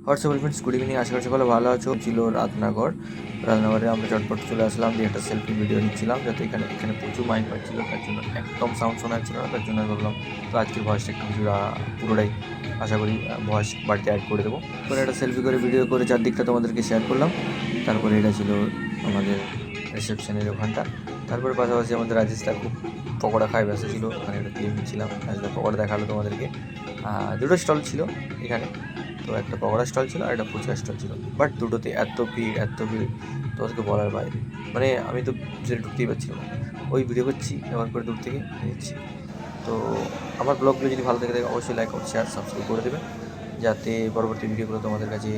WhatsApp friends, good evening. আশা করি সকলে ভালো আছো। ছিল রাজনগরে আমরা চটপট চলে আসলাম, দিয়ে একটা সেলফি ভিডিও নিচ্ছিলাম, যাতে এখানে প্রচুর মাইক পাচ্ছিল, তার জন্য একদম সাউন্ড শোনা যাচ্ছিল না, তার জন্য ভাবলাম তো আজকের ভয়েসটা একটু কিছুটা পুরোটাই আশা করি ভয়েস বাড়িতে অ্যাড করে দেবো। পরে একটা সেলফি করে ভিডিও করে চারদিকটা তোমাদেরকে শেয়ার করলাম। তারপরে এটা ছিল আমাদের রিসেপশনের ওখানটা। তারপরে পাশাপাশি আমাদের রাজেশটা খুব পকোড়া খায় ব্যস্ত ছিল, ওখানে একটা ক্লিপ নিচ্ছিলাম। রাজেশটা পকোড়া দেখালো তোমাদেরকে। দুটো স্টল ছিল এখানে, তো একটা পকোড়া স্টল ছিল আর একটা ফুচকা স্টল ছিল। বাট দুটোতে এত ভিড় তোমাদেরকে বলার বাইরে। মানে আমি তো ভিতরে ঢুকতেই পারছিলাম না। ওই ভিডিও করছি, ব্যবহার করে দূর থেকে নিচ্ছি। তো আমার ব্লগগুলো যদি ভালো থেকে থাকে অবশ্যই লাইক ও শেয়ার সাবস্ক্রাইব করে দেবেন, যাতে পরবর্তী ভিডিওগুলো তোমাদের কাছে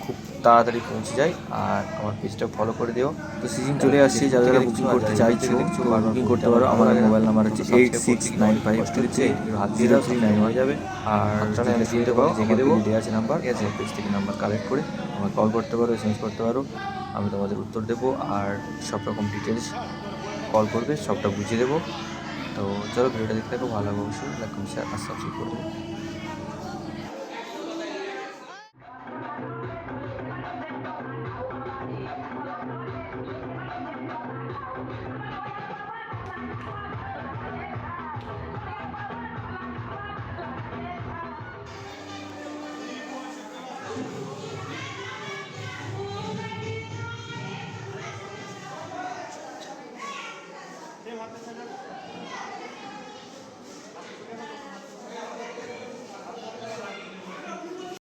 খুব তাড়াতাড়ি পৌঁছে যায়। আর আমার পেজটা ফলো করে দিও। তো সিজন চলে আসছে, যারা যারা বুকিং করতে চাইছো তো বুকিং করতে পারো। আমার মোবাইল নাম্বার হচ্ছে 8695330391 হয়ে যাবে। আর যদি আমি শুনতে পাও জেগে দেবো, দেওয়া আছে নাম্বার, ঠিক আছে, পেজ থেকে নাম্বার কালেক্ট করে আমাকে কল করতে পারো, এসএমএস করতে পারো, আমি তোমাদের উত্তর দেবো। আর সব রকম ডিটেলস কল করবে, সবটা বুঝিয়ে দেবো। তো চলো ভিডিওটা দেখতে থাকো, ভালো লাগবে অবশ্যই লাইক শেয়ার আর সাবস্ক্রাইব করে দেবো।